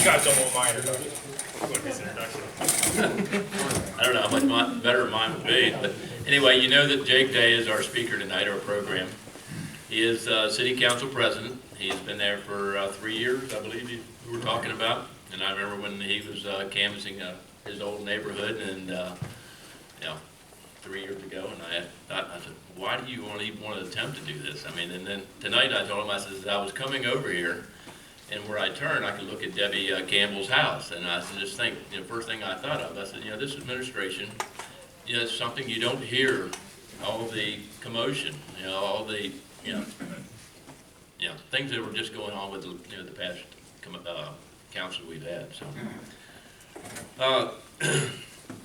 got double my introduction. What his introduction? I don't know how much better mine would be, but anyway, you know that Jake Day is our speaker tonight, our program. He is City Council President. He's been there for 3 years, I believe we were talking about. And I remember when he was canvassing his old neighborhood, and 3 years ago, and I said, why do you even want to attempt to do this? I mean, and then tonight I told him, I said, I was coming over here, and where I turned, I could look at Debbie Campbell's house, and I said, just think, first thing I thought of, I said, this administration, it's something you don't hear, all the commotion, all the, things that were just going on with the past council we've had. So,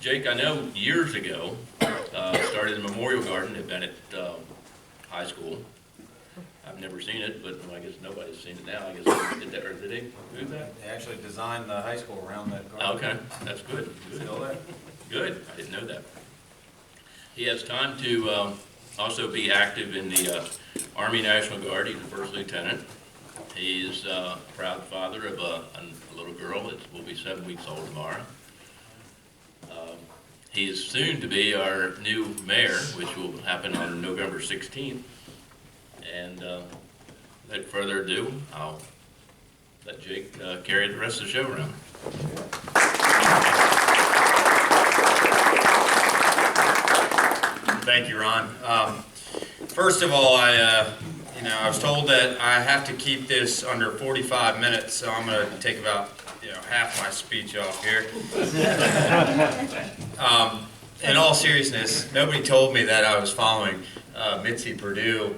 Jake, I know years ago, started a memorial garden at Bennett High School. I've never seen it, but I guess nobody's seen it now. I guess did they do that? They actually designed the high school around that garden. Okay, that's good. Still there? Good. I didn't know that. He has time to also be active in the Army National Guard. He's a first lieutenant. He's a proud father of a little girl that will be 7 weeks old tomorrow. He is soon to be our new mayor, which will happen on November 16th. And without further ado, I'll let Jake carry the rest of the show around. Thank you, Ron. First of all, I was told that I have to keep this under 45 minutes, so I'm going to take about half my speech off here. In all seriousness, nobody told me that I was following Mitzi Perdue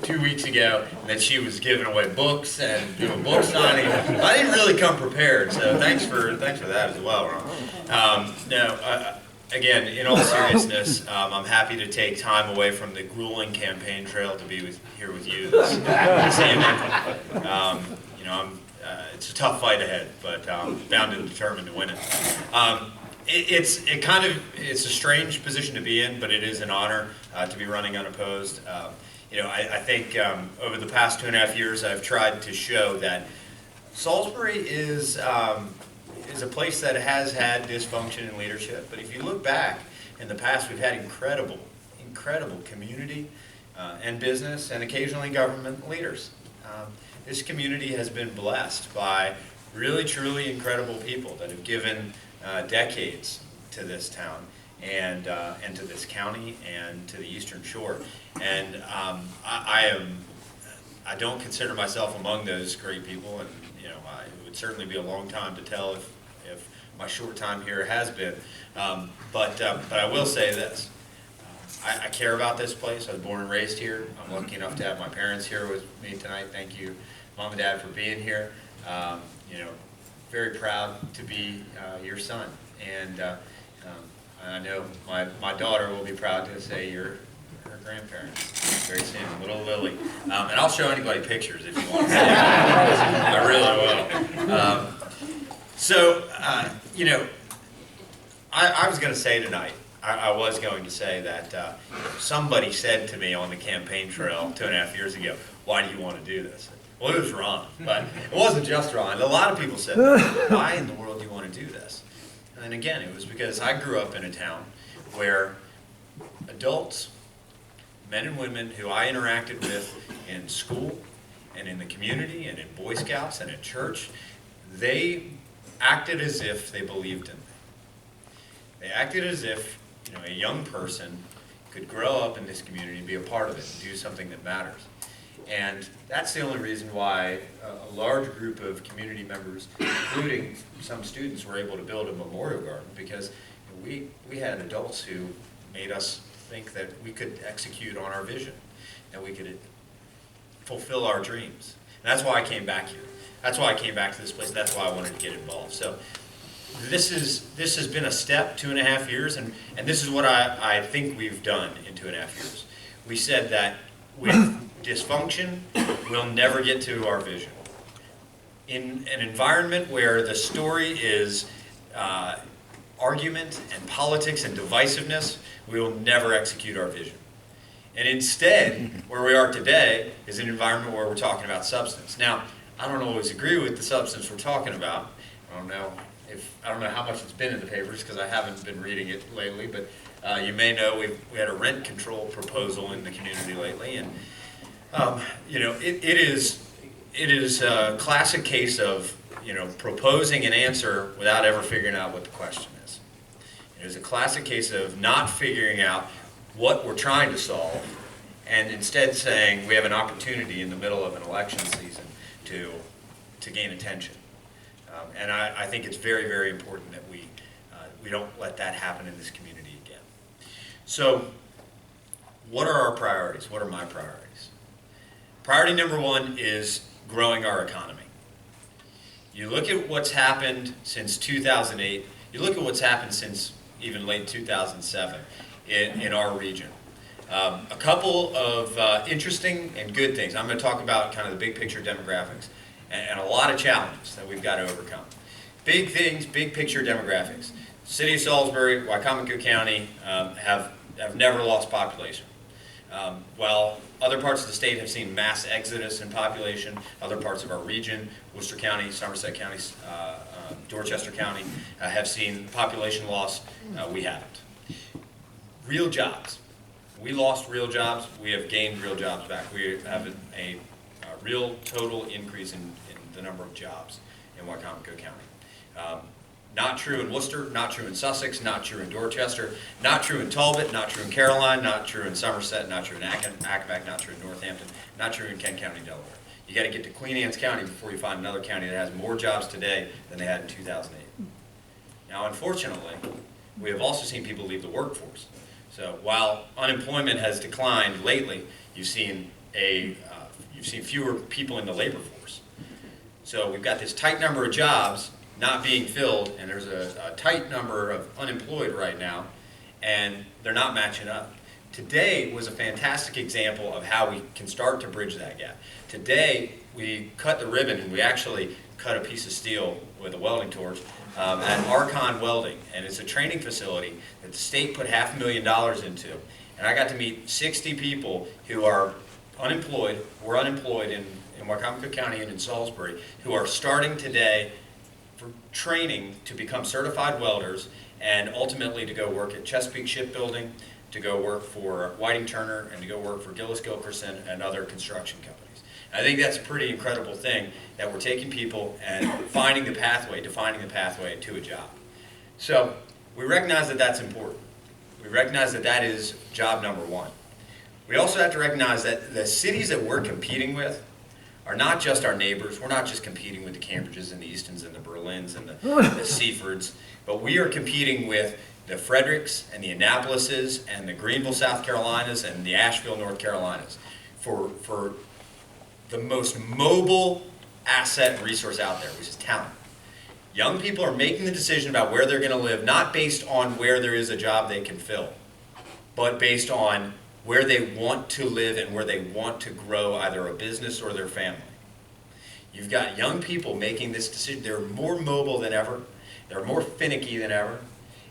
2 weeks ago, and that she was giving away books and doing book signing. I didn't really come prepared, so thanks for that as well, Ron. Again, in all seriousness, I'm happy to take time away from the grueling campaign trail to be here with you this evening. It's a tough fight ahead, but I'm bound and determined to win it. It's a strange position to be in, but it is an honor to be running unopposed. I think over the past 2.5 years, I've tried to show that Salisbury is a place that has had dysfunction in leadership. But if you look back in the past, we've had incredible community and business and occasionally government leaders. This community has been blessed by really, truly incredible people that have given decades to this town and to this county and to the Eastern Shore. And I don't consider myself among those great people, and it would certainly be a long time to tell if my short time here has been. But I will say this. I care about this place. I was born and raised here. I'm lucky enough to have my parents here with me tonight. Thank you, Mom and Dad, for being here. Very proud to be your son. And I know my daughter will be proud to say you're her grandparents very soon, little Lily. And I'll show anybody pictures if you want to see it. I really will. I was going to say tonight, I was going to say that somebody said to me on the campaign trail 2.5 years ago, why do you want to do this? Well, it was Ron, but it wasn't just Ron. A lot of people said, why in the world do you want to do this? And again, it was because I grew up in a town where adults, men and women who I interacted with in school and in the community and in Boy Scouts and in church, they acted as if they believed in me. They acted as if a young person could grow up in this community and be a part of it and do something that matters. And that's the only reason why a large group of community members, including some students, were able to build a memorial garden, because we had adults who made us think that we could execute on our vision, and we could fulfill our dreams. And that's why I came back here. That's why I came back to this place. That's why I wanted to get involved. So this has been a step, 2.5 years, and this is what I think we've done in 2.5 years. We said that with dysfunction, we'll never get to our vision. In an environment where the story is argument and politics and divisiveness, we will never execute our vision. And instead, where we are today is an environment where we're talking about substance. Now, I don't always agree with the substance we're talking about. I don't know how much it's been in the papers because I haven't been reading it lately, but you may know we had a rent control proposal in the community lately, and it is a classic case of proposing an answer without ever figuring out what the question is. It is a classic case of not figuring out what we're trying to solve, and instead saying we have an opportunity in the middle of an election season to gain attention. And I think it's very, very important that we don't let that happen in this community again. So, what are our priorities? What are my priorities? Priority number one is growing our economy. You look at what's happened since 2008, you look at what's happened since even late 2007 in our region. A couple of interesting and good things. I'm going to talk about kind of the big picture demographics and a lot of challenges that we've got to overcome. Big things, big picture demographics. City of Salisbury, Wycomico County have never lost population. While other parts of the state have seen mass exodus in population, other parts of our region, Worcester County, Somerset County, Dorchester County, have seen population loss, we haven't. Real jobs. We lost real jobs, we have gained real jobs back. We have a real total increase in the number of jobs in Wycomico County. Not true in Worcester, not true in Sussex, not true in Dorchester, not true in Talbot, not true in Caroline, not true in Somerset, not true in Accomack, not true in Northampton, not true in Kent County, Delaware. You got to get to Queen Anne's County before you find another county that has more jobs today than they had in 2008. Now, unfortunately, we have also seen people leave the workforce. So while unemployment has declined lately, you've seen fewer people in the labor force. So we've got this tight number of jobs not being filled, and there's a tight number of unemployed right now, and they're not matching up. Today was a fantastic example of how we can start to bridge that gap. Today, we cut the ribbon, and we actually cut a piece of steel with a welding torch at Archon Welding, and it's a training facility that the state put $500,000 into. And I got to meet 60 people who are unemployed, were unemployed in Wycomico County and in Salisbury, who are starting today for training to become certified welders and ultimately to go work at Chesapeake Shipbuilding, to go work for Whiting Turner, and to go work for Gillis Gilkerson and other construction companies. I think that's a pretty incredible thing that we're taking people and defining the pathway to a job. So we recognize that that's important. We recognize that that is job number one. We also have to recognize that the cities that we're competing with are not just our neighbors. We're not just competing with the Cambridges and the Eastons and the Berlins and the Seafords, but we are competing with the Fredericks and the Annapolises and the Greenville, South Carolinas and the Asheville, North Carolinas for the most mobile asset and resource out there, which is talent. Young people are making the decision about where they're going to live, not based on where there is a job they can fill, but based on where they want to live and where they want to grow either a business or their family. You've got young people making this decision. They're more mobile than ever. They're more finicky than ever.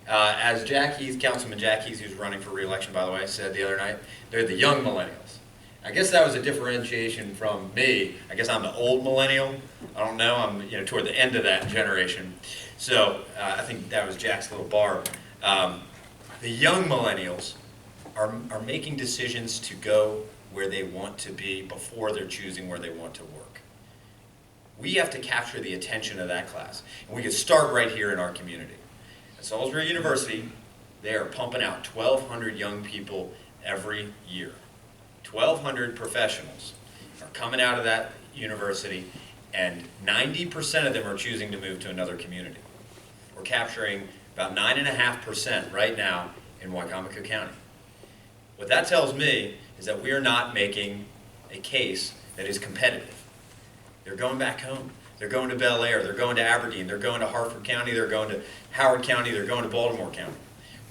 As Jack Heath, Councilman Jack Heath, who's running for re-election, by the way, said the other night, they're the young millennials. I guess that was a differentiation from me. I guess I'm the old millennial. I don't know. I'm toward the end of that generation. So I think that was Jack's little barb. The young millennials are making decisions to go where they want to be before they're choosing where they want to work. We have to capture the attention of that class. And we can start right here in our community. At Salisbury University, they are pumping out 1,200 young people every year. 1,200 professionals are coming out of that university, and 90% of them are choosing to move to another community. We're capturing about 9.5% right now in Wycomico County. What that tells me is that we are not making a case that is competitive. They're going back home. They're going to Bel Air. They're going to Aberdeen. They're going to Hartford County. They're going to Howard County. They're going to Baltimore County.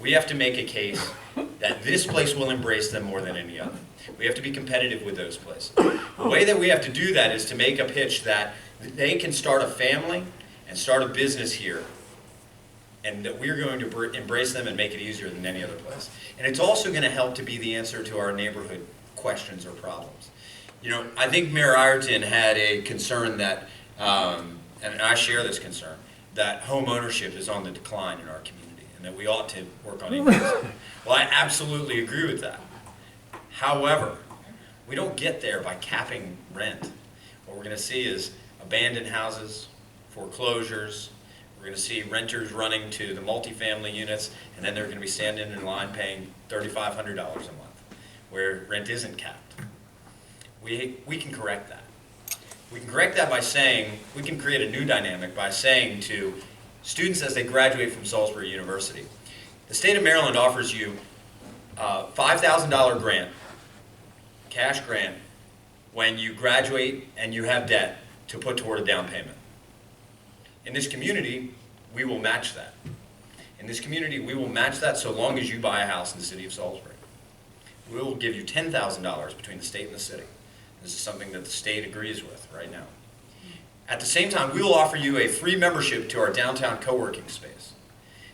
We have to make a case that this place will embrace them more than any other. We have to be competitive with those places. The way that we have to do that is to make a pitch that they can start a family and start a business here, and that we're going to embrace them and make it easier than any other place. And it's also going to help to be the answer to our neighborhood questions or problems. You know, I think Mayor Ireton had a concern that, and I share this concern, that home ownership is on the decline in our community and that we ought to work on increasing it. Well, I absolutely agree with that. However, we don't get there by capping rent. What we're going to see is abandoned houses, foreclosures. We're going to see renters running to the multifamily units, and then they're going to be standing in line paying $3,500 a month, where rent isn't capped. We can correct that. We can correct that by saying, we can create a new dynamic by saying to students as they graduate from Salisbury University, the state of Maryland offers you a $5,000 grant, cash grant, when you graduate and you have debt to put toward a down payment. In this community, we will match that. In this community, we will match that so long as you buy a house in the city of Salisbury. We will give you $10,000 between the state and the city. This is something that the state agrees with right now. At the same time, we will offer you a free membership to our downtown co-working space.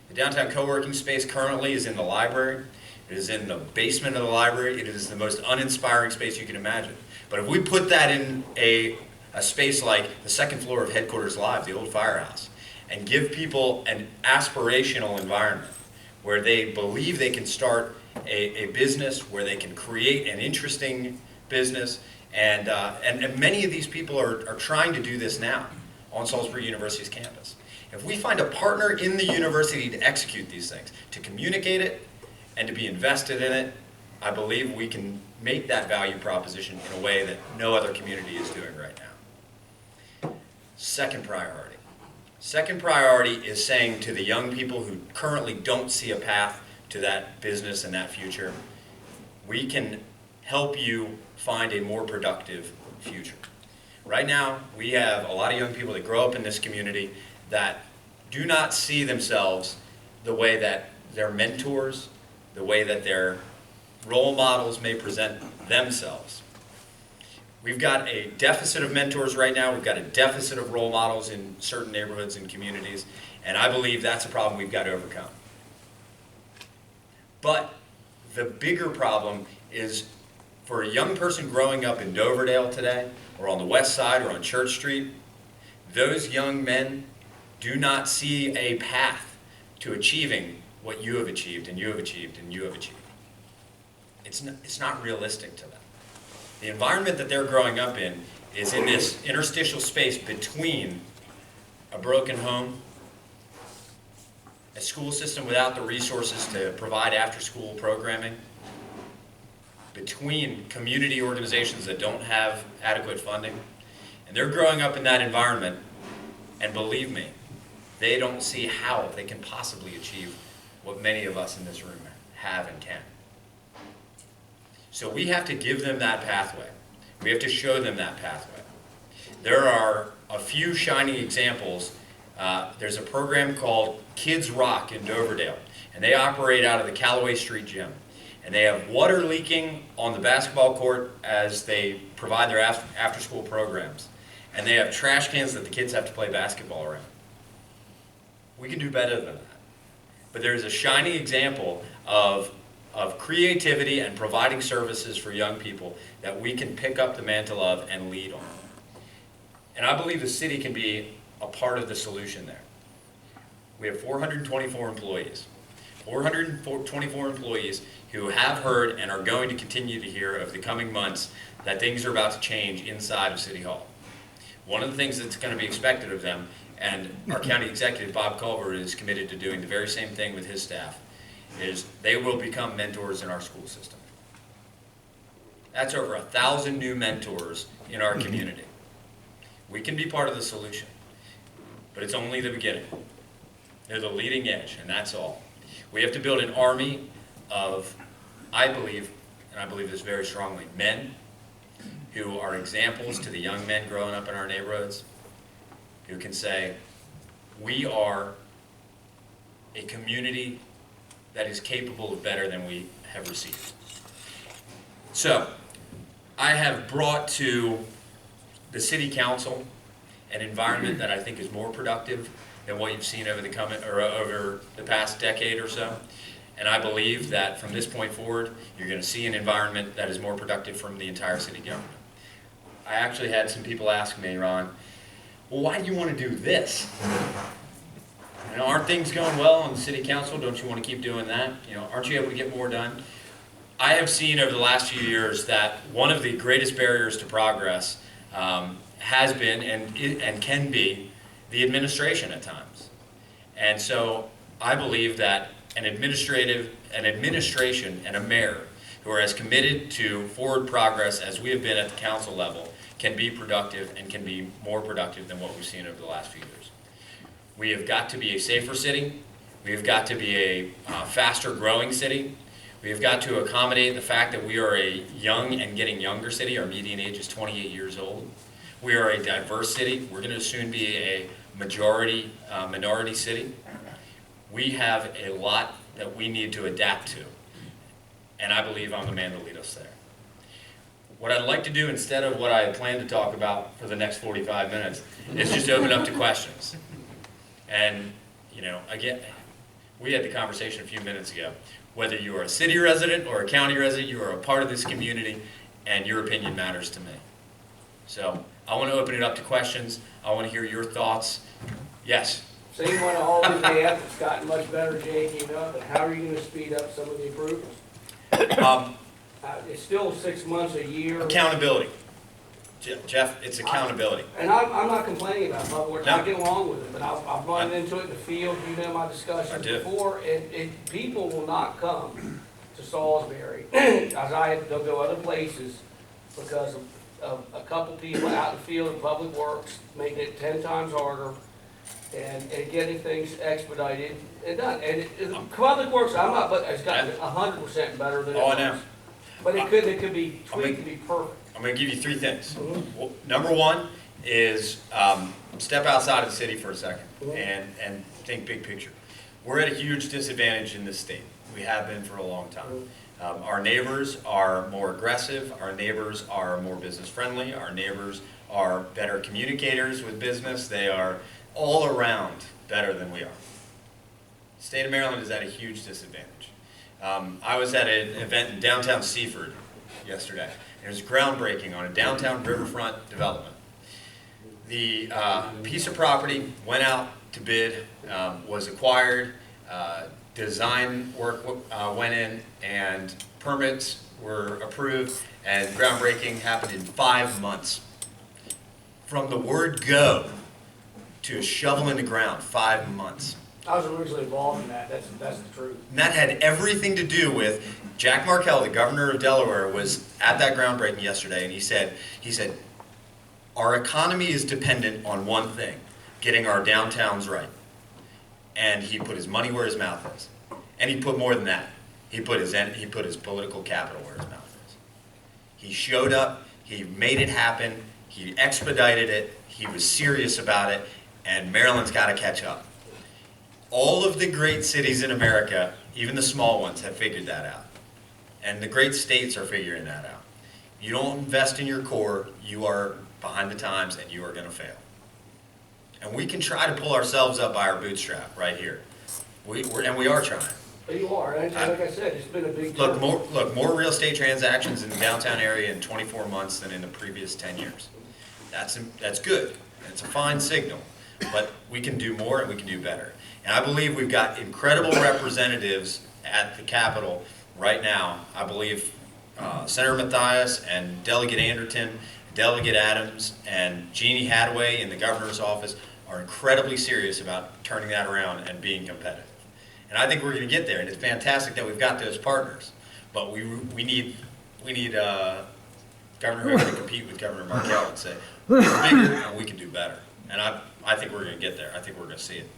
The downtown co-working space currently is in the library. It is in the basement of the library. It is the most uninspiring space you can imagine. But if we put that in a space like the second floor of Headquarters Live, the old firehouse, and give people an aspirational environment where they believe they can start a business, where they can create an interesting business, and many of these people are trying to do this now on Salisbury University's campus. If we find a partner in the university to execute these things, to communicate it, and to be invested in it, I believe we can make that value proposition in a way that no other community is doing right now. Second priority. Second priority is saying to the young people who currently don't see a path to that business and that future, we can help you find a more productive future. Right now, we have a lot of young people that grow up in this community that do not see themselves the way that their mentors, the way that their role models may present themselves. We've got a deficit of mentors right now. We've got a deficit of role models in certain neighborhoods and communities, and I believe that's a problem we've got to overcome. But the bigger problem is for a young person growing up in Doverdale today, or on the west side, or on Church Street, those young men do not see a path to achieving what you have achieved, and you have achieved, and you have achieved. It's not realistic to them. The environment that they're growing up in is in this interstitial space between a broken home, a school system without the resources to provide after-school programming, between community organizations that don't have adequate funding, and they're growing up in that environment, and believe me, they don't see how they can possibly achieve what many of us in this room have and can. So we have to give them that pathway. We have to show them that pathway. There are a few shining examples. There's a program called Kids Rock in Doverdale, and they operate out of the Callaway Street Gym. And they have water leaking on the basketball court as they provide their after-school programs. And they have trash cans that the kids have to play basketball around. We can do better than that. But there's a shining example of creativity and providing services for young people that we can pick up the mantle of and lead on. And I believe the city can be a part of the solution there. We have 424 employees. 424 employees who have heard and are going to continue to hear over the coming months that things are about to change inside of City Hall. One of the things that's going to be expected of them, and our county executive, Bob Culver, is committed to doing the very same thing with his staff, is they will become mentors in our school system. That's over 1,000 new mentors in our community. We can be part of the solution, but it's only the beginning. They're the leading edge, and that's all. We have to build an army of, I believe, and I believe this very strongly, men who are examples to the young men growing up in our neighborhoods, who can say, we are a community that is capable of better than we have received. So, I have brought to the City Council an environment that I think is more productive than what you've seen over the past decade or so. And I believe that from this point forward, you're going to see an environment that is more productive from the entire city government. I actually had some people ask me, Ron, well, why do you want to do this? You know, aren't things going well on the city council? Don't you want to keep doing that? You know, aren't you able to get more done? I have seen over the last few years that one of the greatest barriers to progress has been and can be the administration at times. And so I believe that an administration and a mayor who are as committed to forward progress as we have been at the council level can be productive and can be more productive than what we've seen over the last few years. We have got to be a safer city. We have got to be a faster growing city. We have got to accommodate the fact that we are a young and getting younger city. Our median age is 28 years old. We are a diverse city. We're going to soon be a minority city. We have a lot that we need to adapt to. And I believe I'm the man to lead us there. What I'd like to do instead of what I had planned to talk about for the next 45 minutes is just open up to questions. And, you know, again, we had the conversation a few minutes ago. Whether you are a city resident or a county resident, you are a part of this community, and your opinion matters to me. So I want to open it up to questions. I want to hear your thoughts. Yes? So you want to always have, it's gotten much better, Jake, you know, but how are you going to speed up some of the improvements? It's still 6 months, a year. Accountability. Jeff, it's accountability. And I'm not complaining about public works, No. I get along with it, but I've run into it in the field, you know my discussions I do. before, and people will not come to Salisbury, as they'll go other places because of a couple people out in the field of public works, making it 10 times harder and getting things expedited and done. And public works, but it's gotten 100% better than it was. Oh, I know. But it could be tweaked to be perfect. I'm going to give you 3 things. Well, number 1 is step outside of the city for a second and think big picture. We're at a huge disadvantage in this state. We have been for a long time. Our neighbors are more aggressive. Our neighbors are more business friendly. Our neighbors are better communicators with business. They are all around better than we are. The state of Maryland is at a huge disadvantage. I was at an event in downtown Seaford yesterday. It was groundbreaking on a downtown riverfront development. The piece of property went out to bid, was acquired, design work went in, and permits were approved, and groundbreaking happened in 5 months. From the word go to a shovel in the ground, 5 months. I was originally involved in that, that's the truth. And that had everything to do with Jack Markell, the governor of Delaware, was at that groundbreaking yesterday, and he said, our economy is dependent on one thing, getting our downtowns right. And he put his money where his mouth is. And he put more than that. He put his political capital where his mouth is. He showed up, he made it happen, he expedited it, he was serious about it, and Maryland's got to catch up. All of the great cities in America, even the small ones, have figured that out. And the great states are figuring that out. You don't invest in your core, you are behind the times and you are going to fail. And we can try to pull ourselves up by our bootstrap right here. We are trying. But you are, and like I said, it's been a big Look, jump. more real estate transactions in the downtown area in 24 months than in the previous 10 years. That's good. It's a fine signal. But we can do more and we can do better. And I believe we've got incredible representatives at the Capitol right now. I believe Senator Mathias and Delegate Anderton, Delegate Adams, and Jeannie Hadaway in the governor's office are incredibly serious about turning that around and being competitive. And I think we're going to get there. And it's fantastic that we've got those partners. But we need Governor Hogan to compete with Governor Markell and say, we're bigger and we can do better. And I think we're going to get there. I think we're going to see it.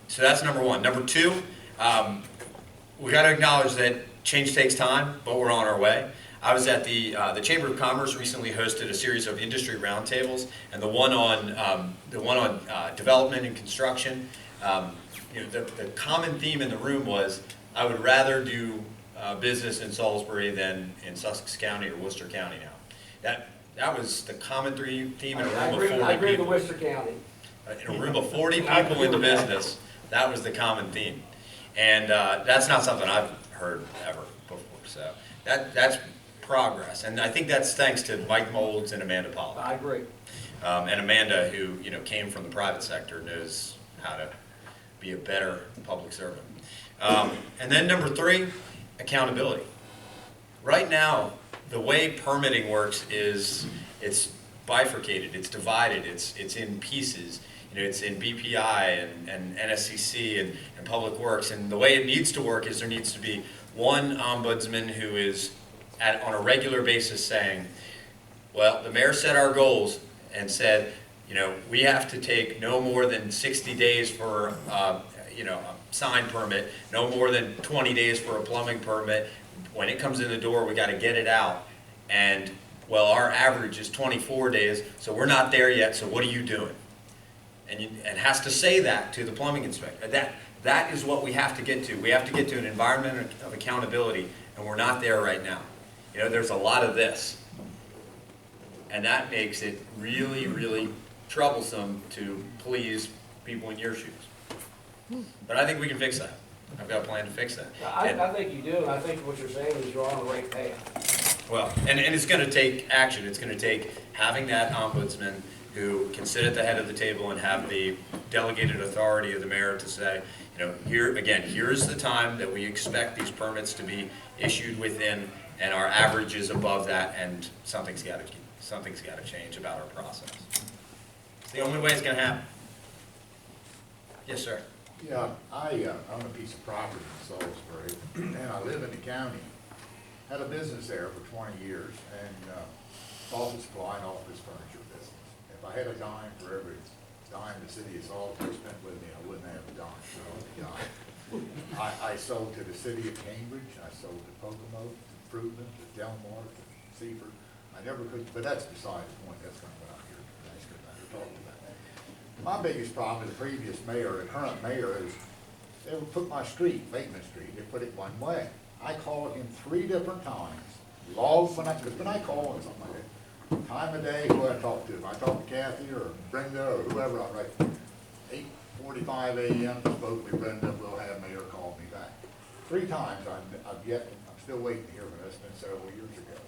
So that's number 1. Number 2, we got to acknowledge that change takes time, but we're on our way. I was at the Chamber of Commerce recently hosted a series of industry roundtables, and the one on development and construction. The common theme in the room was, I would rather do business in Salisbury than in Sussex County or Worcester County now. That was the common theme in a room of 40 people. I agree with Worcester County. In a room of 40 people into business, that was the common theme. And that's not something I've heard ever before. So that's progress, and I think that's thanks to Mike Molds and Amanda Pollock. I agree. And Amanda, who came from the private sector, knows how to be a better public servant. And then number 3, accountability. Right now, the way permitting works is it's bifurcated, it's divided, it's in pieces. It's in BPI and NSCC and Public Works, and the way it needs to work is there needs to be one ombudsman who is on a regular basis saying, well, the mayor set our goals and said, we have to take no more than 60 days for a sign permit, no more than 20 days for a plumbing permit. When it comes in the door, we got to get it out. And, well, our average is 24 days, so we're not there yet, so what are you doing? And has to say that to the plumbing inspector. That is what we have to get to. We have to get to an environment of accountability, and we're not there right now. There's a lot of this. And that makes it really, really troublesome to please people in your shoes. But I think we can fix that. I've got a plan to fix that. I think you do, and I think what you're saying is you're on the right path. Well, and it's going to take action. It's going to take having that ombudsman who can sit at the head of the table and have the delegated authority of the mayor to say, here's the time that we expect these permits to be issued within, and our average is above that, and something's got to change about our process. It's the only way it's going to happen. Yes, sir. Yeah, I own a piece of property in Salisbury, and I live in the county. Had a business there for 20 years, and office supply and office furniture business. If I had a dime for every dime the city of Salisbury spent with me, I wouldn't have a dime. So I sold to the city of Cambridge, I sold to Pocomo, to Fruitland, to Delmar, to Seaford. I never could, but that's beside the point. That's not what I'm here talking about. My biggest problem with the previous mayor and current mayor is they would put my street, Bateman Street, they put it one way. I called him 3 different times, logged when I call him something like that. Time of day, who I talk to. If I talk to Kathy or Brenda or whoever, I write 8:45 a.m. spoke with Brenda, we'll have mayor call me back. 3 times I'm still waiting to hear from this, been several years ago.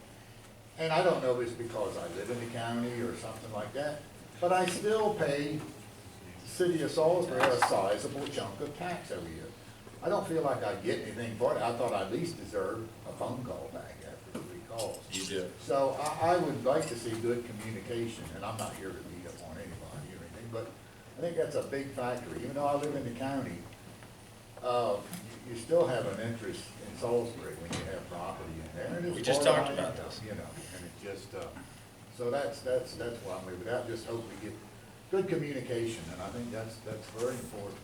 And I don't know if it's because I live in the county or something like that, but I still pay the city of Salisbury a sizable chunk of tax every year. I don't feel like I get anything for it. I thought I at least deserved a phone call back after 3 calls. You do. So I would like to see good communication, and I'm not here to beat up on anybody or anything, but I think that's a big factor. Even though I live in the county, you still have an interest in Salisbury when you have property in there. And it's We just talked about this. and it just, so that's why I'm moving out. Just hope we get good communication, and I think that's very important.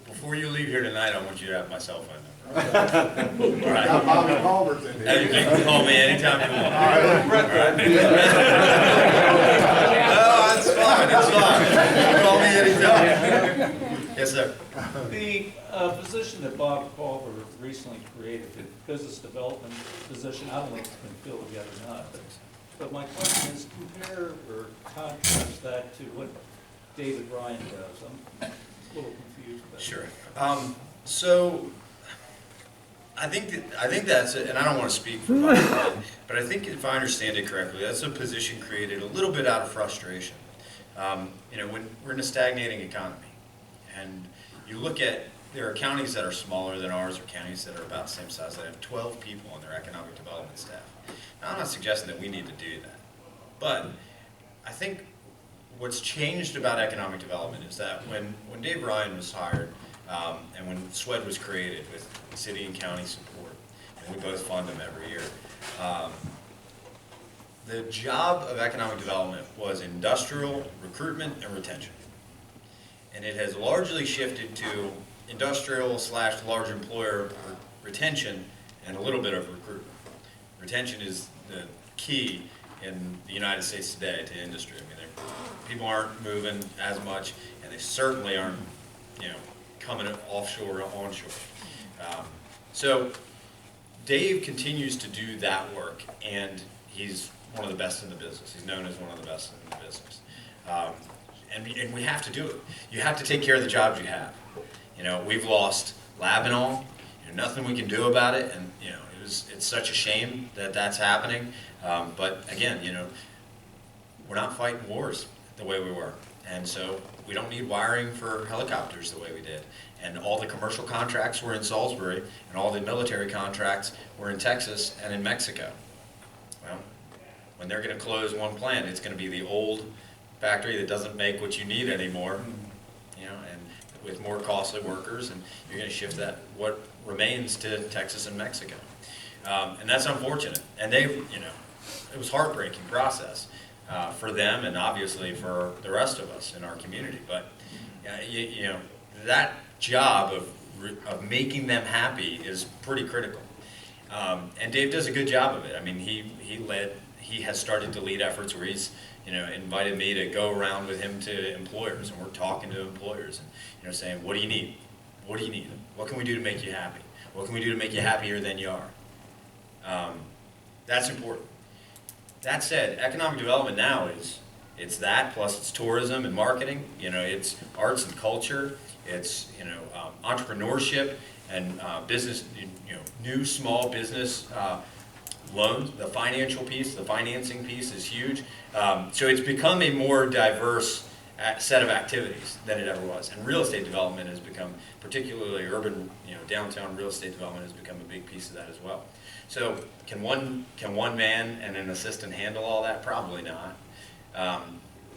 Before you leave here tonight, I want you to have my cell phone number. All right. Got Bobby Culver's in You there. can call me anytime you want. No, it's fine, it's fine. Call me anytime. Yes, sir. The position that Bob Culver recently created, the business development position, I don't think it's been filled yet or not. But my question is, compare or contrast that to what David Ryan does. I'm a little confused about it. Sure. So I think that's it, and I don't want to speak for Bob Ryan, but I think if I understand it correctly, that's a position created a little bit out of frustration. When we're in a stagnating economy, and you look at, there are counties that are smaller than ours, or counties that are about the same size that have 12 people on their economic development staff. Now, I'm not suggesting that we need to do that, but I think what's changed about economic development is that when Dave Ryan was hired, and when SWED was created with city and county support, and we both fund them every year, the job of economic development was industrial recruitment and retention. And it has largely shifted to industrial/large employer retention and a little bit of recruitment. Retention is the key in the United States today to industry. I mean, people aren't moving as much, and they certainly aren't, coming offshore or onshore. So Dave continues to do that work, and he's one of the best in the business. He's known as one of the best in the business. And we have to do it. You have to take care of the jobs you have. We've lost Labanal. Nothing we can do about it, and it it's such a shame that that's happening. But again, we're not fighting wars the way we were. And so we don't need wiring for helicopters the way we did. And all the commercial contracts were in Salisbury, and all the military contracts were in Texas and in Mexico. Well, when they're going to close one plant, it's going to be the old factory that doesn't make what you need anymore, and with more costly workers, and you're going to shift that, what remains, to Texas and Mexico. And that's unfortunate. And it was a heartbreaking process for them, and obviously for the rest of us in our community. But that job of making them happy is pretty critical. And Dave does a good job of it. I mean, he has started to lead efforts where he's invited me to go around with him to employers, and we're talking to employers and saying, what do you need? What do you need? What can we do to make you happy? What can we do to make you happier than you are? That's important. That said, economic development now it's that, plus it's tourism and marketing. It's arts and culture. It's entrepreneurship and business. New small business loans. The financial piece, the financing piece is huge. So it's become a more diverse set of activities than it ever was. And real estate development has become, particularly urban, downtown real estate development has become a big piece of that as well. So can one man and an assistant handle all that? Probably not.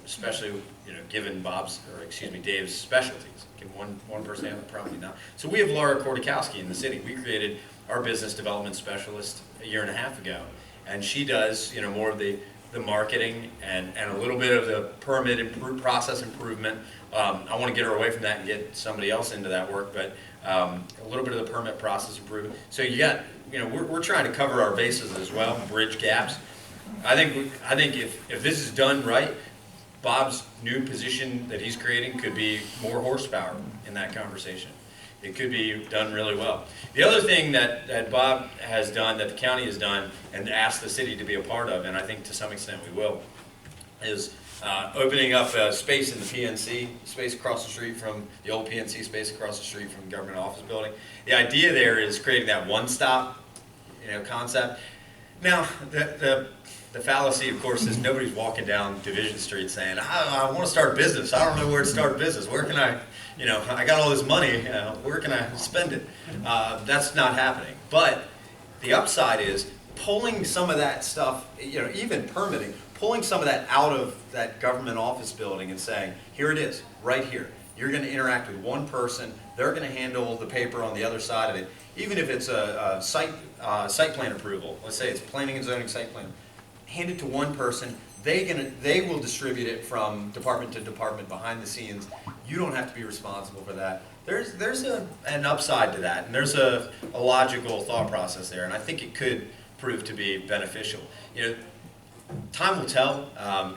Especially, given Dave's specialties. Can one person handle it? Probably not. So we have Laura Kordakowski in the city. We created our business development specialist a year and a half ago, and she does more of the marketing and a little bit of the permit process improvement. I want to get her away from that and get somebody else into that work, but a little bit of the permit process improvement. So you got, we're trying to cover our bases as well, bridge gaps. I think if this is done right, Bob's new position that he's creating could be more horsepower in that conversation. It could be done really well. The other thing that Bob has done, that the county has done, and asked the city to be a part of, and I think to some extent we will, is opening up a space in the PNC, space across the street from the old PNC space across the street from the government office building. The idea there is creating that one-stop, concept. Now, the fallacy, of course, is nobody's walking down Division Street saying, I want to start a business. I don't know where to start a business. Where can I, I got all this money, where can I spend it? That's not happening. But the upside is pulling some of that stuff, even permitting, pulling some of that out of that government office building and saying, here it is, right here. You're going to interact with one person. They're going to handle the paper on the other side of it. Even if it's a site plan approval, let's say it's planning and zoning site plan, hand it to one person. They will distribute it from department to department behind the scenes. You don't have to be responsible for that. There's an upside to that, and there's a logical thought process there, and I think it could prove to be beneficial. Time will tell.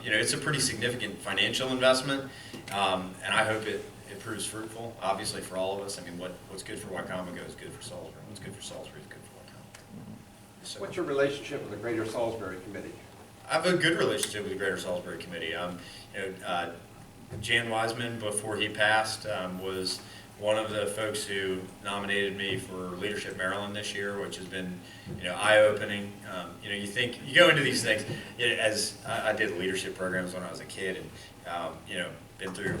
It's a pretty significant financial investment, and I hope it proves fruitful. Obviously, for all of us. I mean, what's good for Wycomico is good for Salisbury. What's good for Salisbury is good for Wycomico. So, what's your relationship with the Greater Salisbury Committee? I have a good relationship with the Greater Salisbury Committee. Jan Wiseman, before he passed, was one of the folks who nominated me for Leadership Maryland this year, which has been, eye-opening. You go into these things, as I did leadership programs when I was a kid, and been through,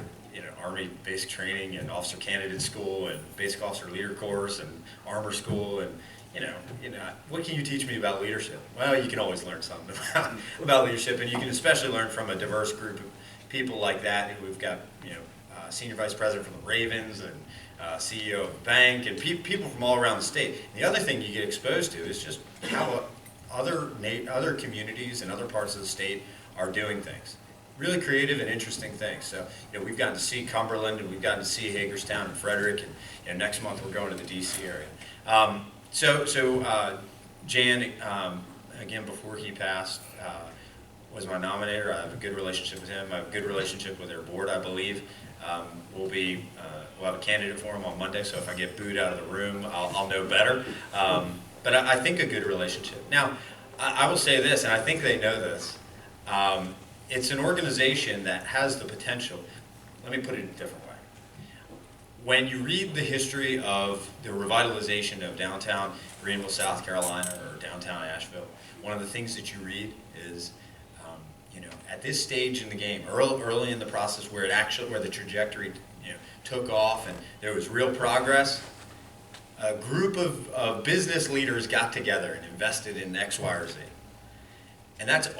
Army basic training and officer candidate school and basic officer leader course and armor school, and what can you teach me about leadership? Well, you can always learn something about leadership, and you can especially learn from a diverse group of people like that. We've got, senior vice president from the Ravens and CEO of a bank, and people from all around the state. And the other thing you get exposed to is just how other communities and other parts of the state are doing things. Really creative and interesting things. So, we've gotten to see Cumberland, and we've gotten to see Hagerstown and Frederick, and next month we're going to the DC area. Jan, again, before he passed, was my nominator. I have a good relationship with him. I have a good relationship with their board, I believe. We'll have a candidate for him on Monday, so if I get booed out of the room, I'll know better. But I think a good relationship. Now, I will say this, and I think they know this. It's an organization that has the potential. Let me put it a different way. when you read the history of the revitalization of downtown Greenville, South Carolina, or downtown Asheville, one of the things that you read is, at this stage in the game, early in the process, where the trajectory, took off and there was real progress, a group of business leaders got together and invested in X, Y, or Z. And that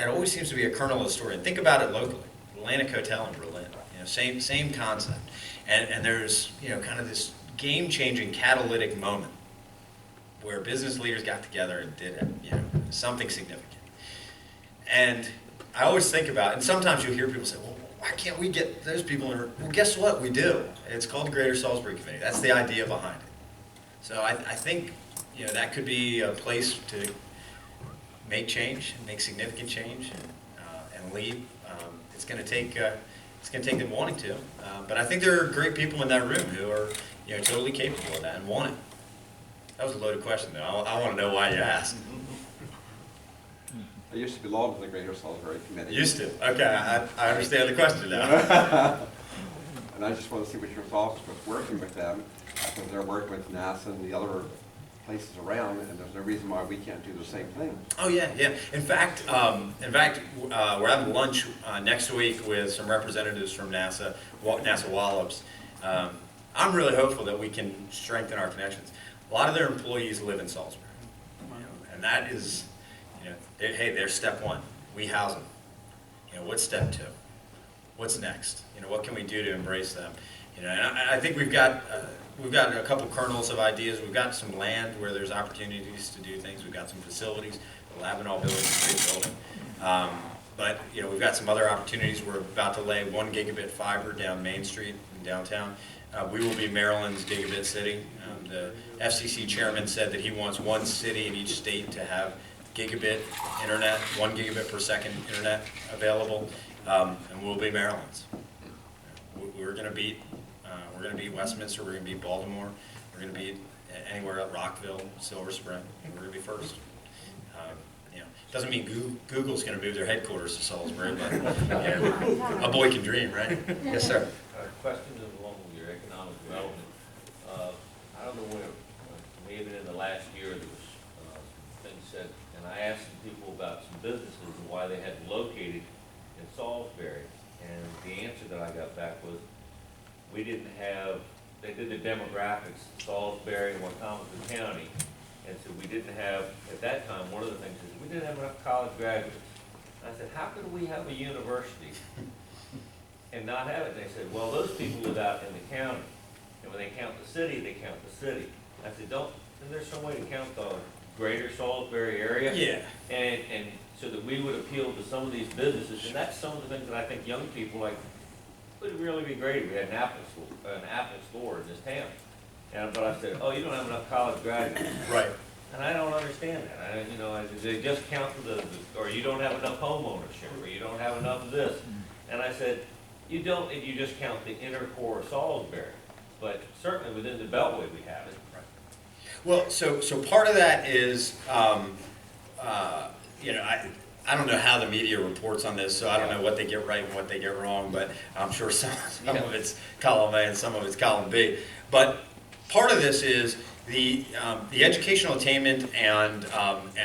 always seems to be a kernel of the story. And think about it locally. Atlantic Hotel in Berlin, same concept. And there's, kind of this game-changing catalytic moment where business leaders got together and did, something significant. And I always think about, and sometimes you'll hear people say, well, why can't we get those people in? Well, guess what? We do. It's called the Greater Salisbury Committee. That's the idea behind it. So I think, that could be a place to make change, make significant change, and lead. It's going to take them wanting to, but I think there are great people in that room who are, totally capable of that and want it. That was a loaded question, though. I want to know why you asked. I used to belong to the Greater Salisbury Committee. Used to. Okay, I understand the question now. And I just want to see what your thoughts with working with them, because they're working with NASA and the other places around, and there's no reason why we can't do the same thing. Oh yeah. In fact, we're having lunch next week with some representatives from NASA Wallops. I'm really hopeful that we can strengthen our connections. A lot of their employees live in Salisbury, and that is, they're step one. We house them. What's step two? What's next? What can we do to embrace them? And I think we've got a couple kernels of ideas. We've got some land where there's opportunities to do things. We've got some facilities. The Labanal building is a great building. But we've got some other opportunities. We're about to lay 1 gigabit fiber down Main Street in downtown. We will be Maryland's gigabit city. The FCC chairman said that he wants one city in each state to have gigabit internet, 1 gigabit per second internet available, and we'll be Maryland's. We're going to beat Westminster. We're going to beat Baltimore. We're going to beat anywhere at Rockville, Silver Spring. We're going to be first. Doesn't mean Google's going to move their headquarters to Salisbury, but a boy can dream, right? Yes, sir. Questions along with your economic development. I don't know where, maybe in the last year there was things said, and I asked some people about some businesses and why they had located in Salisbury, and the answer that I got back was we didn't have. They did the demographics in Salisbury and Wacomico County, and so we didn't have at that time. One of the things is we didn't have enough college graduates. And I said, how could we have a university and not have it? And they said, well, those people live out in the county, and when they count the city, they count the city. I said, isn't there some way to count the greater Salisbury area? Yeah. And so that we would appeal to some of these businesses, and that's some of the things that I think young people like, would really be great if we had an Apple store in this town. But I said, oh, you don't have enough college graduates. Right. And I don't understand that. They just count or you don't have enough home ownership, or you don't have enough of this. And I said, you don't if you just count the inner core of Salisbury. But certainly within the Beltway we have it. Well, so part of that is, I don't know how the media reports on this, so I don't know what they get right and what they get wrong, but I'm sure some of it's column A and some of it's column B. But part of this is the educational attainment and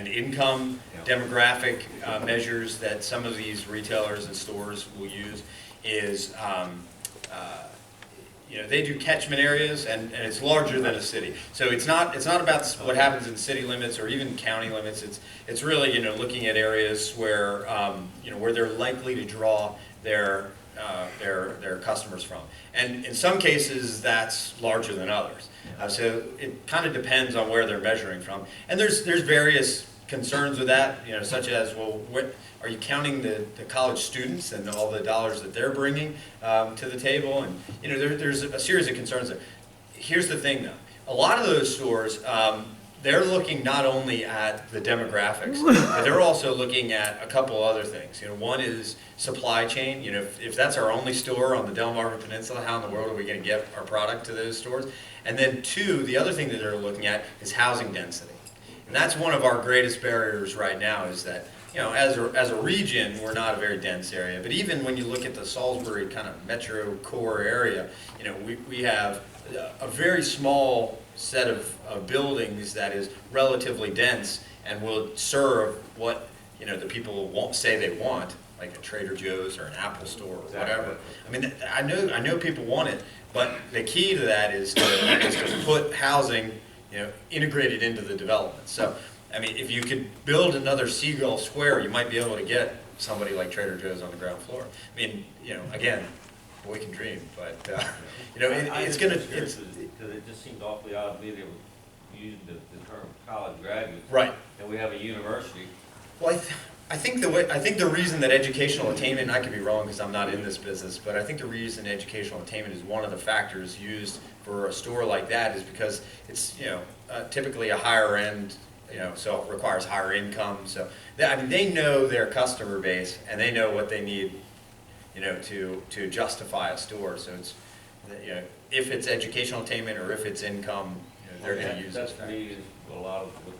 income demographic measures that some of these retailers and stores will use is they do catchment areas, and it's larger than a city. So it's not about what happens in city limits or even county limits. It's really looking at areas where where they're likely to draw their customers from. And in some cases that's larger than others. So it kind of depends on where they're measuring from. And there's various concerns with that, such as, well, what are you counting the college students and all the dollars that they're bringing to the table? And there's a series of concerns there. Here's the thing, though: a lot of those stores, they're looking not only at the demographics, but they're also looking at a couple other things. One is supply chain. If that's our only store on the Delmarva Peninsula, how in the world are we going to get our product to those stores? And then two, the other thing that they're looking at is housing density. And that's one of our greatest barriers right now, is that you know, as a region, we're not a very dense area, but even when you look at the Salisbury kind of metro core area, you know, we have a very small set of buildings that is relatively dense and will serve what, you know, the people won't say they want, like a Trader Joe's or an Apple store or whatever. I mean, I know people want it, but the key to that is to put housing, you know, integrated into the development. So, I mean, if you could build another Seagull Square, you might be able to get somebody like Trader Joe's on the ground floor. I mean, you know, again, boy can dream, but, you know, it's gonna, it's. Because it just seemed awfully odd to me they were using the term college graduates. Right. And we have a university. Well, I think the reason that educational attainment, and I could be wrong because I'm not in this business, but I think the reason educational attainment is one of the factors used for a store like that is because it's, you know, typically a higher end, you know, so it requires higher income. So, I mean, they know their customer base and they know what they need, you know, to justify a store. So it's, you know, if it's educational attainment or if it's income, you know, they're going to use That's it. for me is a lot of, with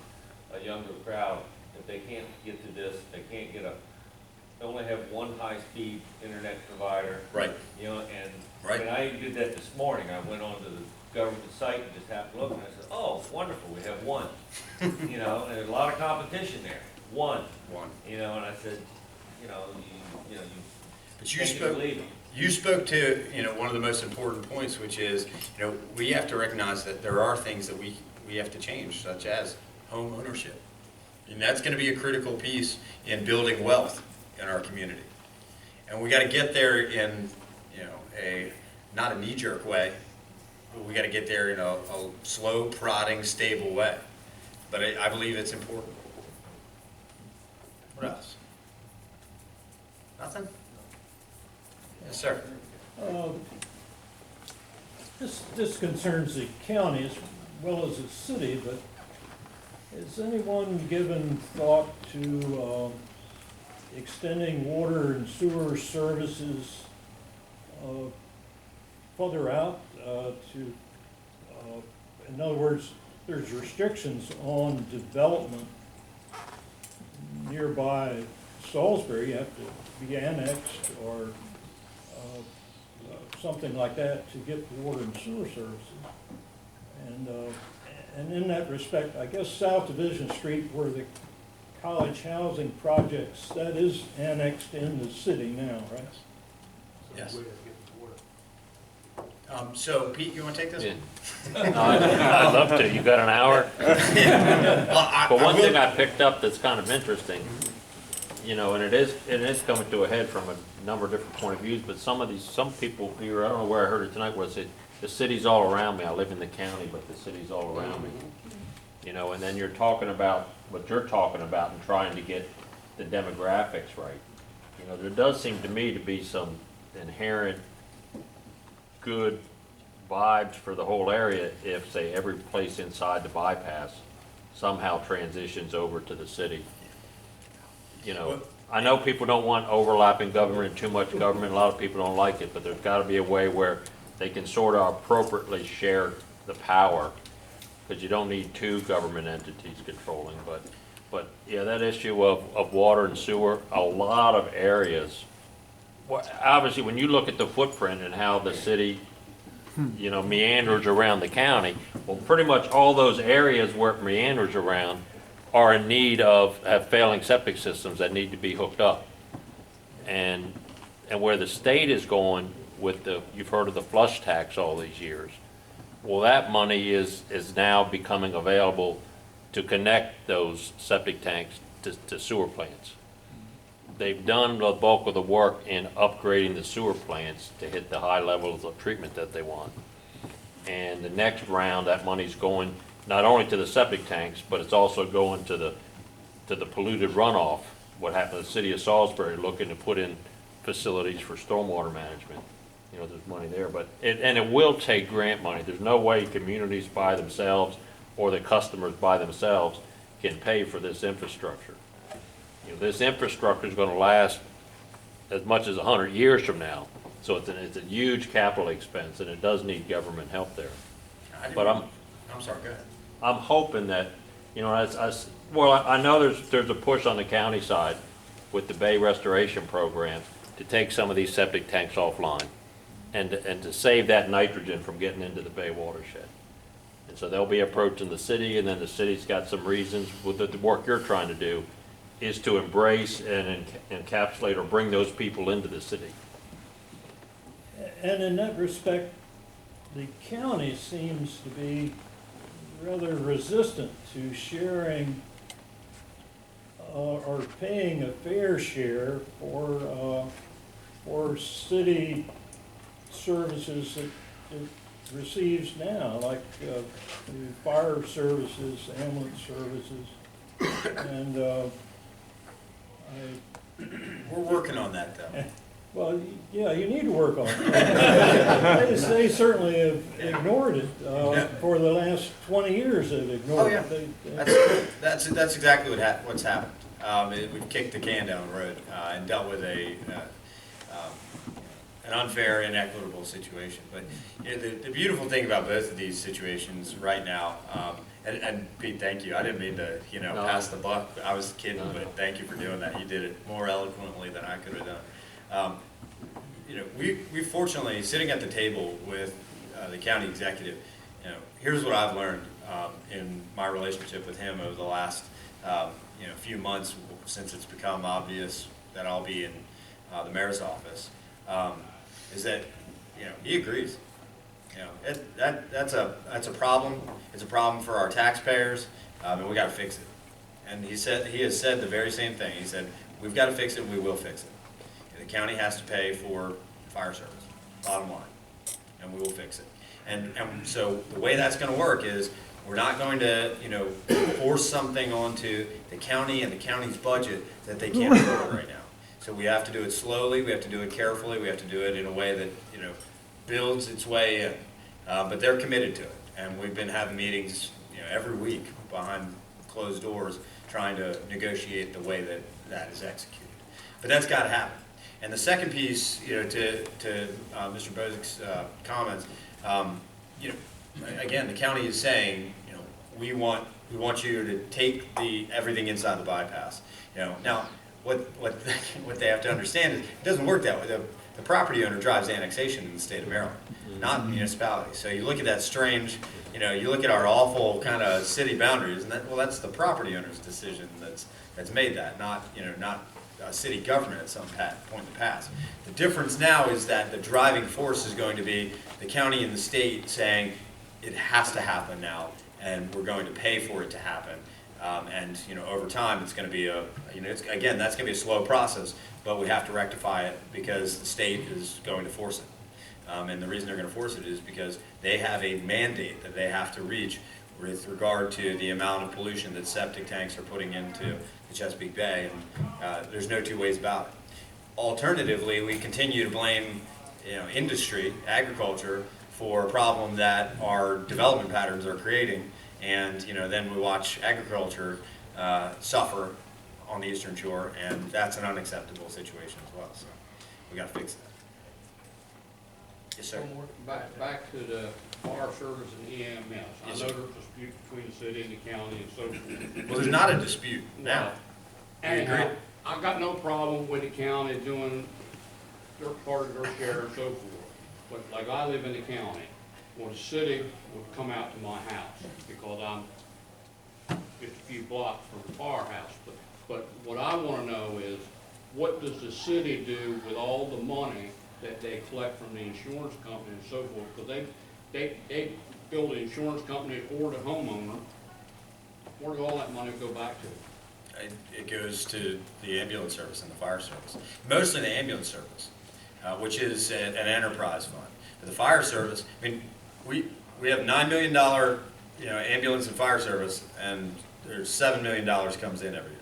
a younger crowd, if they can't get to this, they can't get they only have one high-speed internet provider. Right. You know, and, Right. I mean, I even did that this morning. I went onto the government site and just happened to look, and I said, oh, wonderful, we have one. You know, and there's a lot of competition there. One. You know, and I said, you know, you But you can't spoke. believe it. You spoke to, you know, one of the most important points, which is, you know, we have to recognize that there are things that we have to change, such as home ownership. And that's going to be a critical piece in building wealth in our community. And we got to get there in, you know, not a knee-jerk way, but we got to get there in a slow, prodding, stable way. But I believe it's important. What else? Nothing? Yes, sir. This concerns the county as well as the city, but has anyone given thought to extending water and sewer services further out in other words, there's restrictions on development nearby Salisbury. You have to be annexed or something like that to get water and sewer services. And in that respect, I guess South Division Street, where the college housing projects, that is annexed in the city now, right? Yes. So Pete, you want to take this Yeah. one? No, I'd love to. You got an hour? Well, But one will- thing I picked up that's kind of interesting, you know, and it is coming to a head from a number of different point of views, but some people here, I don't know where I heard it tonight, was it, the city's all around me. I live in the county, but the city's all around me. You know, and then you're talking about what you're talking about and trying to get the demographics right. You know, there does seem to me to be some inherent good vibes for the whole area if, say, every place inside the bypass somehow transitions over to the city. You know, I know people don't want overlapping government and too much government, a lot of people don't like it, but there's gotta be a way where they can sort of appropriately share the power, because you don't need two government entities controlling, but yeah, that issue of water and sewer, a lot of areas. Well, obviously, when you look at the footprint and how the city, you know, meanders around the county, well, pretty much all those areas where it meanders around are in need of, have failing septic systems that need to be hooked up. And where the state is going with you've heard of the flush tax all these years. Well, that money is now becoming available to connect those septic tanks to sewer plants. They've done the bulk of the work in upgrading the sewer plants to hit the high levels of treatment that they want. And the next round, that money's going not only to the septic tanks, but it's also going to the polluted runoff. What happened to the city of Salisbury looking to put in facilities for stormwater management. You know, there's money there, but it will take grant money. There's no way communities by themselves or the customers by themselves can pay for this infrastructure. You know, this infrastructure is going to last as much as 100 years from now. So it's a huge capital expense, and it does need government help there. But I'm sorry, go ahead. I'm hoping that You know, well, I know there's a push on the county side with the Bay Restoration Program to take some of these septic tanks offline and to save that nitrogen from getting into the Bay watershed. And so they'll be approaching the city, and then the city's got some reasons with the work you're trying to do is to embrace and encapsulate or bring those people into the city. And in that respect, the county seems to be rather resistant to sharing or paying a fair share for city services that it receives now, like the fire services, ambulance services, and We're working on that, though. well, yeah, you need to work on it. They certainly have ignored it, for the last 20 years they've ignored Oh, it. yeah. That's exactly what's happened. We've kicked the can down the road and dealt with an unfair, inequitable situation. But you know, the beautiful thing about both of these situations right now, and Pete, thank you. I didn't mean to, No. pass the buck. I was kidding, No, no. but thank you for doing that. You did it more eloquently than I could have done. We fortunately, sitting at the table with the county executive, here's what I've learned in my relationship with him over the last few months since it's become obvious that I'll be in the mayor's office, is that he agrees. That's a problem. It's a problem for our taxpayers, and we got to fix it. And he has said the very same thing. He said we've got to fix it, and we will fix it. The county has to pay for fire service, bottom line, and we will fix it. And so the way that's going to work is we're not going to, force something onto the county and the county's budget that they can't afford right now. So we have to do it slowly, we have to do it carefully, we have to do it in a way that, builds its way in. But they're committed to it, and we've been having meetings, every week behind closed doors trying to negotiate the way that that is executed. But that's got to happen. And the second piece, to Mr. Bozick's comments, again, the county is saying, we want you to take everything inside the bypass. Now what they have to understand is it doesn't work that way. The property owner drives annexation in the state of Maryland, not the municipality. So you look at that strange, you look at our awful kind of city boundaries, and that's the property owner's decision that's made that, not city government at some point in the past. The difference now is that the driving force is going to be the county and the state saying it has to happen now, and we're going to pay for it to happen. And over time, it's going to be that's going to be a slow process, but we have to rectify it because the state is going to force it. And the reason they're going to force it is because they have a mandate that they have to reach with regard to the amount of pollution that septic tanks are putting into the Chesapeake Bay, and there's no two ways about it. Alternatively, we continue to blame industry, agriculture, for a problem that our development patterns are creating, and then we watch agriculture suffer on the Eastern Shore, and that's an unacceptable situation as well. So we got to fix that. Yes, sir. Back to the fire service and EMS. Yes, I know sir. there's a dispute between the city and the county and so forth. Well, there's not a dispute now. We Anyhow, agree. I've got no problem with the county doing their part of their share and so forth. But like I live in the county, well, the city would come out to my house because I'm just a few blocks from the firehouse. But what I want to know is, what does the city do with all the money that they collect from the insurance company and so forth? Because they bill the insurance company or the homeowner. Where does all that money go back to? It goes to the ambulance service and the fire service. Mostly the ambulance service, which is an enterprise fund. For the fire service, I mean, we have $9 million, ambulance and fire service, and there's $7 million comes in every year.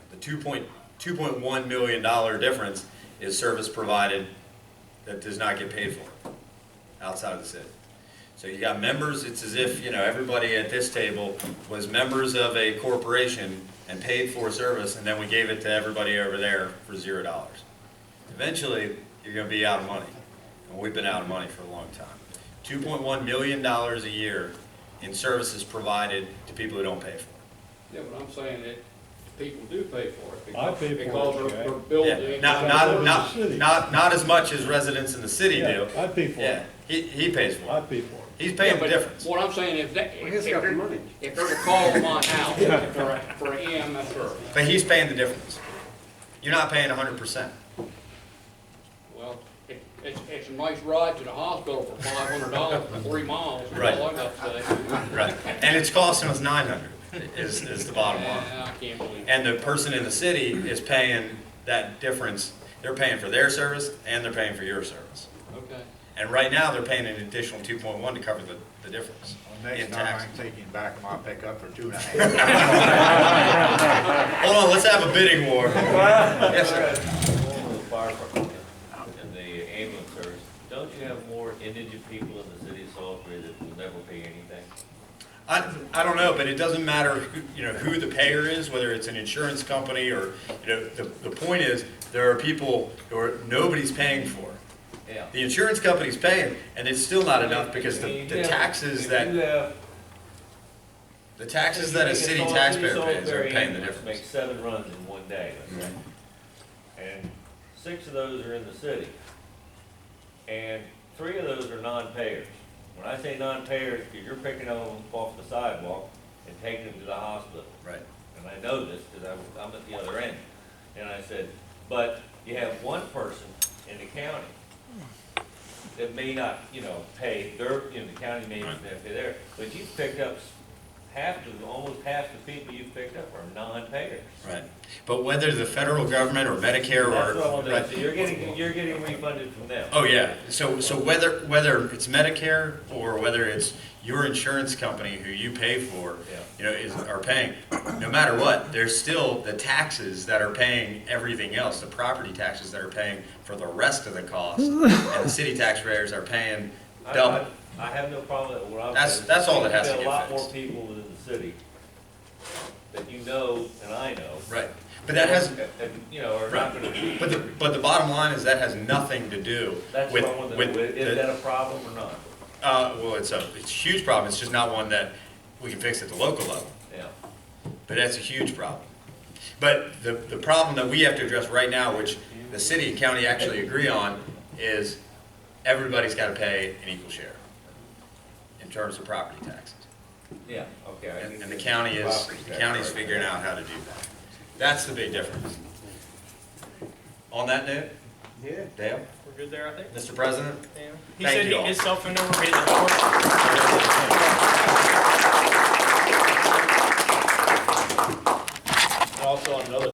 The $2.1 million difference is service provided that does not get paid for outside of the city. So you got members, it's as if, everybody at this table was members of a corporation and paid for service, and then we gave it to everybody over there for $0. Eventually, you're going to be out of money. And we've been out of money for a long time. $2.1 million a year in services provided to people who don't pay for it. Yeah, but I'm saying that people do pay for it. I pay for it, Because they're Jack. they're building. Yeah, not as much as residents in the city do. I pay for Yeah, it. he pays for I it. pay for it. He's paying Yeah, the but difference. What I'm saying is that, Well, he's got the money. if they're to call on my house for an EMS service, But he's paying the difference. You're not paying 100%. well, it's a nice ride to the hospital for $500 for 3 miles, that's Right. all I got to say. Right. And it's costing us 900 is the bottom line. Yeah, I can't believe it. And the person in the city is paying that difference. They're paying for their service and they're paying for your service. Okay. And right now, they're paying an additional 2.1 to cover the difference Well, in next time taxes. I'm taking back my pickup for 2.5. Hold on, let's have a bidding war. Yes, sir. The fire department and the ambulance service, don't you have more indigent people in the city of Salisbury that will never pay anything? I don't know, but it doesn't matter who the payer is, whether it's an insurance company or, the point is, there are people who nobody's paying for. Yeah. The insurance company's paying, and it's still not enough because the taxes that a city taxpayer pays are paying the difference. Make 7 runs in one day, let's say. And 6 of those are in the city. And 3 of those are non-payers. When I say non-payers, because you're picking them off the sidewalk and taking them to the hospital. Right. And I know this because I'm at the other end. And I said, but you have one person in the county that may not, pay their, the county may not pay there, but you've picked up almost half the people you've picked up are non-payers. Right. But whether the federal government or Medicare That's what I or, want to right. know. So you're getting refunded from them. Oh, yeah. So whether it's Medicare or whether it's your insurance company who you pay for, are paying, no matter what, there's still the taxes that are paying everything else, the property taxes that are paying for the rest of the cost, and the city taxpayers are paying double. I have no problem with what I'm saying. That's all that has to There's get a lot more fixed. people within the city that you know and I know. Right. But that has, Are not gonna be. but the bottom line is that has nothing to do That's with, what I want to know. with Is that a problem or not? well, it's a huge problem. It's just not one that we can fix at the local level. Yeah. But that's a huge problem. But the problem that we have to address right now, which the city and county actually agree on, is everybody's got to pay an equal share in terms of property taxes. Yeah, okay. And the county's figuring out how to do that. That's the big difference. On that note, Yeah. Dale, We're good there, I think. Mr. President, He Thank said you all. his cell phone number made the report. Also, another